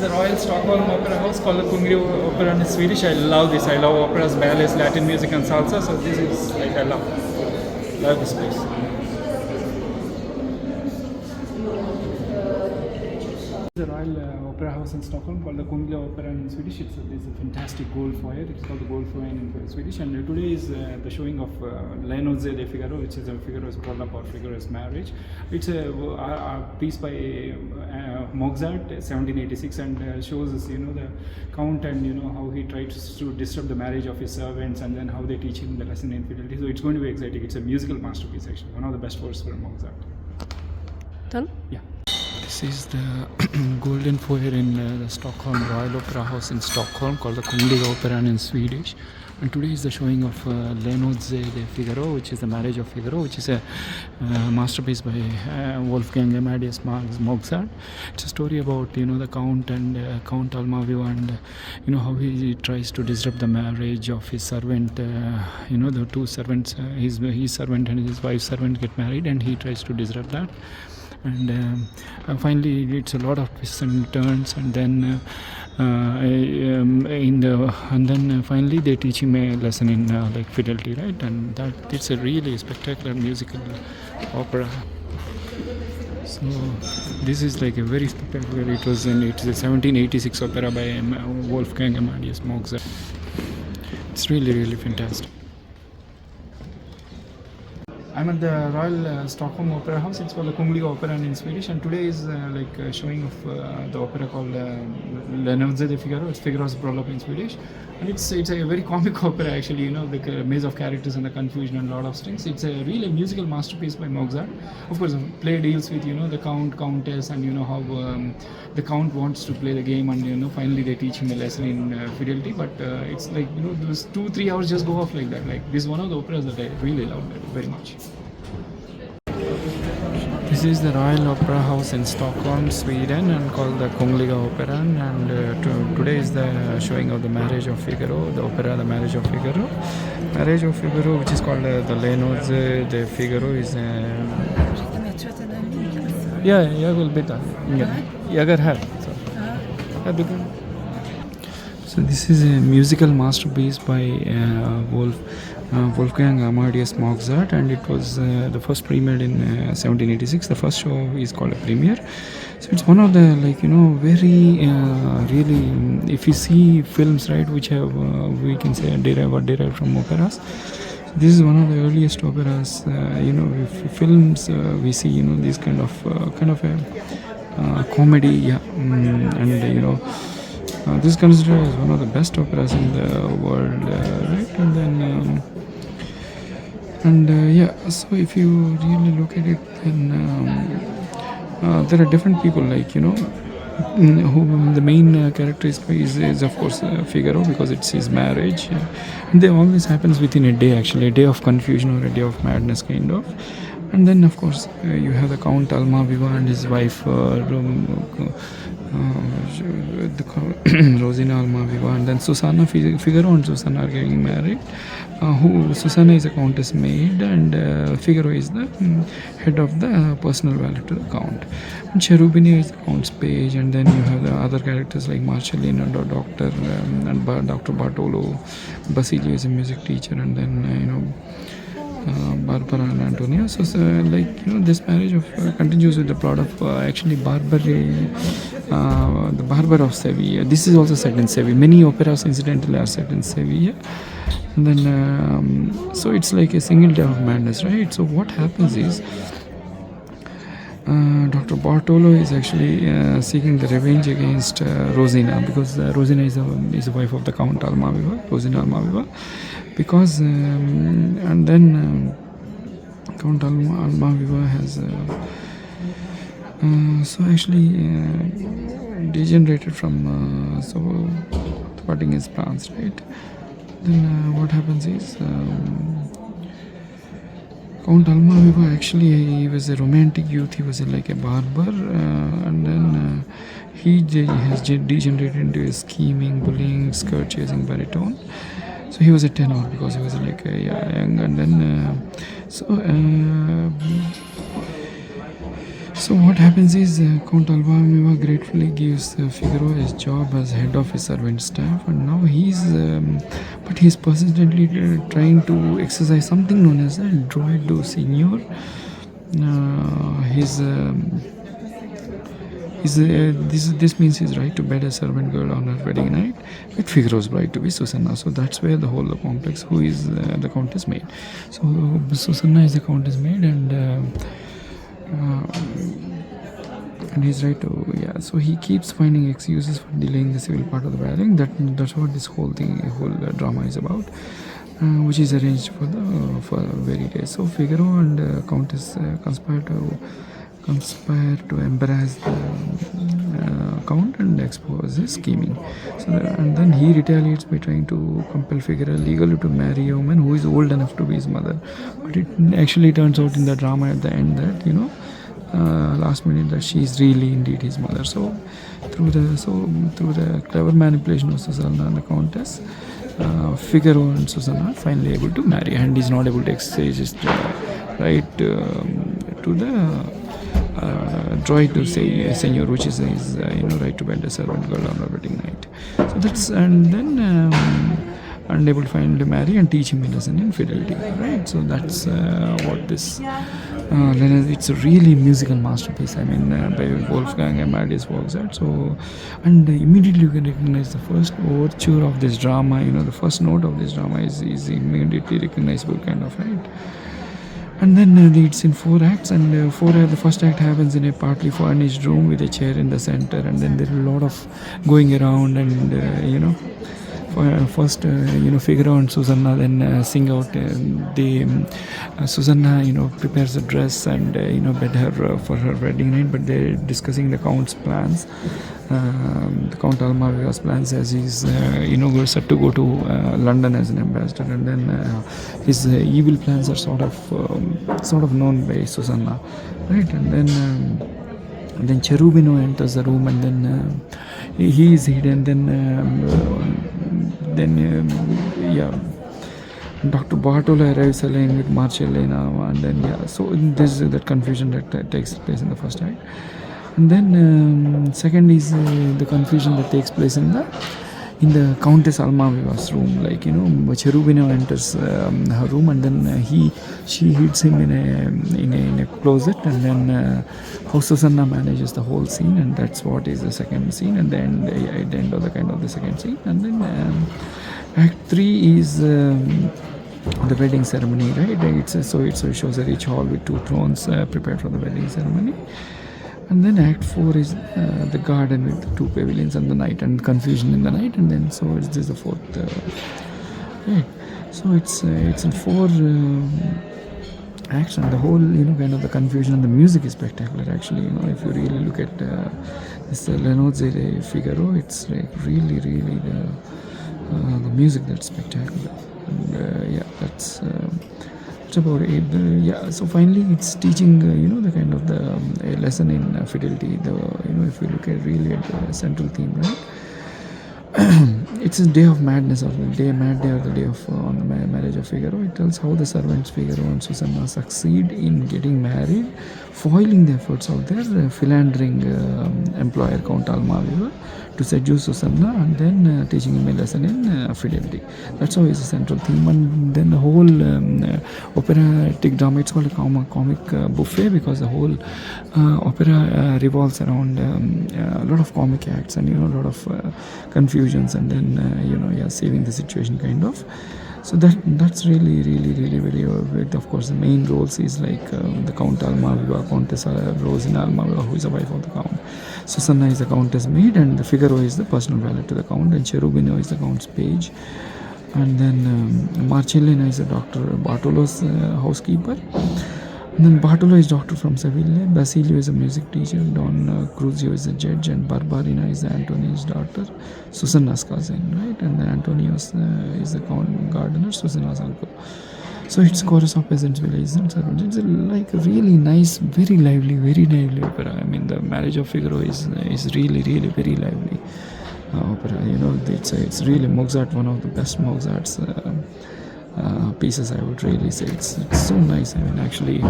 the Royal Stockholm Opera House called the Countess in Swedish. I love this. I love operas, ballets, Latin music and salsa. So this is like I love this place. The Royal Opera House in Stockholm called the Kungliga Operan in Swedish. It's a fantastic gold foyer. It's called the gold foyer in Swedish. And today is the showing of Nozze Di Figaro, which is a Figaro's brother or Figaro's marriage. It's a piece by Mozart, 1786, and shows us, the Count and how he tries to disturb the marriage of his servants, and then how they teach him the lesson in fidelity. So it's going to be exciting. It's a musical masterpiece, actually, one of the best works for Mozart. Done? Yeah. This is the golden foyer in the Stockholm Royal Opera House in Stockholm called the Kungliga Operan in Swedish. And today is the showing of Nozze Di Figaro, which is the Marriage of Figaro, which is a masterpiece by Wolfgang Amadeus Mozart. It's a story about the Count and Count Almaviva, and how he tries to disrupt the marriage of his servant. The two servants, his servant and his wife's servant get married, and he tries to disrupt that. And finally it's a lot of twists and turns, and then finally they teach him a lesson in like fidelity, right? And that it's a really spectacular musical opera. So this is like a very spectacular. It's a 1786 opera by Wolfgang Amadeus Mozart. It's really fantastic. I'm at the Royal Stockholm Opera House. It's called the Kungliga Operan in Swedish, and today is a showing of the opera called Nozze Di Figaro. It's Figaro's Brother in Swedish, and it's a very comic opera, actually. The maze of characters and the confusion and a lot of strings. It's a really musical masterpiece by Mozart. Of course, the play deals with the Count, Countess, and how the Count wants to play the game, and finally they teach him a lesson in fidelity. But it's like those 2-3 hours just go off like that. Like this is one of the operas that I really love very much. This is the Royal Opera House in Stockholm, Sweden, and called the Kungliga Operan. And today is the showing of the Marriage of Figaro, the opera, the Marriage of Figaro. Marriage of Figaro, which is called the Nozze Di Figaro, is. Jag vill byta. Jag är här. So this is a musical masterpiece by Wolfgang Amadeus Mozart, and it was the first premiered in 1786. The first show is called a premiere. So it's one of the very really, if you see films, right, which have we can say derived from operas. This is one of the earliest operas. Films we see these kind of a comedy, and this is considered as one of the best operas in the world, right? And then so if you really look at it, then there are different people, who the main character is of course Figaro, because it's his marriage, and it always happens within a day, actually, a day of confusion or a day of madness, kind of. And then of course you have the Count Almaviva and his wife Rosina Almaviva, and then Figaro and Susanna are getting married. Susanna is a countess maid, and Figaro is the head of the personal valet to the count. And Cherubino is the count's page, and then you have the other characters like Marcellina-Doctor and Dr. Bartolo. Basilio is a music teacher, and then Barbarina-Antonio. So this marriage continues with the plot of actually the Barber of Seville. This is also set in Seville. Many operas incidentally are set in Seville. And then so it's like a single day of madness, right? So what happens is Dr. Bartolo is actually seeking the revenge against Rosina, because Rosina is the wife of the Count Almaviva, Rosina Almaviva, because and then Count Almaviva has so actually degenerated from thwarting his plans, right? Then what happens is Count Almaviva, actually he was a romantic youth. He was like a barber, and then he has degenerated into a scheming, bullying, skirt chasing baritone. So he was a tenor because he was like a young, and then So what happens is Count Almaviva gratefully gives Figaro his job as head of his servant staff, and now he's persistently trying to exercise something known as a droit do seigneur. This means his right to bed a servant girl on her wedding night with Figaro's bride to be Susanna. So that's where the whole complex, who is the Countess maid. So Susanna is the Countess maid, and he's right to, so he keeps finding excuses for delaying the civil part of the wedding. That's what this whole drama is about, which is arranged for very day. So Figaro and Countess conspire to embarrass the Count and expose his scheming. And then he retaliates by trying to compel Figaro legally to marry a woman who is old enough to be his mother. But it actually turns out in the drama at the end that last minute that she is really indeed his mother. So through the clever manipulation of Susanna and the Countess, Figaro and Susanna are finally able to marry, and he's not able to exercise his right to the droit to say seigneur, which is his right to bed a servant girl on her wedding night. So that's, and then unable to finally marry and teach him a lesson in fidelity, right? So that's what this it's a really musical masterpiece, by Wolfgang Amadeus Mozart. So, and immediately you can recognize the first overture of this drama, the first note of this drama is immediately recognizable, kind of, right? And then it's in 4 acts, and the first act happens in a partly furnished room with a chair in the center, and then there's a lot of going around, and first Figaro and Susanna then sing out. Susanna prepares a dress and bed her for her wedding night, but they're discussing the Count's plans, the Count Almaviva's plans, as he's set to go to London as an ambassador, and then his evil plans are sort of known by Susanna, right? And then Cherubino enters the room, and then he is hidden. Then Dr. Bartolo arrives alone with Marcellina, and then so there's that confusion that takes place in the first act. And then second is the confusion that takes place in the Countess Almaviva's room. Cherubino enters her room, and then she hides him in a closet, and then how Susanna manages the whole scene, and that's what is the second scene, and then at the end of the second scene. And then Act 3 is the wedding ceremony, right? It shows a rich hall with 2 thrones prepared for the wedding ceremony. And then Act 4 is the garden with the 2 pavilions and the night, and confusion in the night. And then this is the 4th. Right. So it's in 4 acts, and the whole kind of the confusion, and the music is spectacular. Actually, if you really look at this Nozze Di Figaro, it's really the music that's spectacular. And that's about it. So finally it's teaching the kind of a lesson in fidelity. If you look at really at the central theme, right? It's a day of madness, or mad day, or the day of on the marriage of Figaro. It tells how the servants Figaro and Susanna succeed in getting married, foiling the efforts of their philandering employer Count Almaviva to seduce Susanna, and then teaching him a lesson in fidelity. That's how it's a central theme. And then the whole operatic drama, it's called a comic buffet, because the whole opera revolves around a lot of comic acts, and a lot of confusions, and then saving the situation, kind of. So that's really very of course the main roles is the Count Almaviva, Countess Rosina Almaviva, who is the wife of the Count. Susanna is the Countess maid, and the Figaro is the personal valet to the Count, and Cherubino is the Count's page, and then Marcellina is the Dr. Bartolo's housekeeper. And then Bartolo is doctor from Seville, Basilio is a music teacher, Don Curzio is a judge, and Barbarina is Antonio's daughter, Susanna's cousin, right? And then Antonio is the gardener, Susanna's uncle. So it's chorus of peasants, villages, and servants. It's a really nice, very lively opera. The Marriage of Figaro is really very lively opera. It's really Mozart, one of the best Mozart's pieces, I would really say. It's so nice. Actually,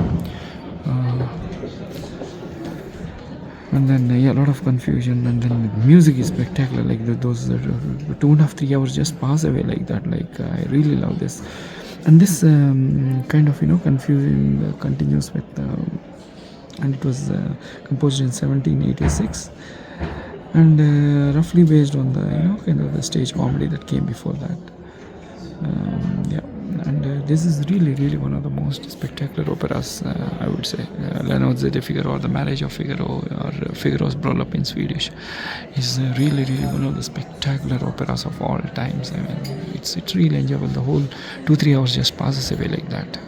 and then a lot of confusion, and then the music is spectacular, like those 2.5-3 hours just pass away like that. Like I really love this, and this kind of confusing continues with and it was composed in 1786, and roughly based on the kind of the stage comedy that came before that. Yeah, and this is really one of the most spectacular operas, I would say. Nozze Di Figaro, or the Marriage of Figaro, or Figaro's Bröllop in Swedish, is really one of the spectacular operas of all times. I mean, it's really enjoyable. The whole 2-3 hours just passes away like that.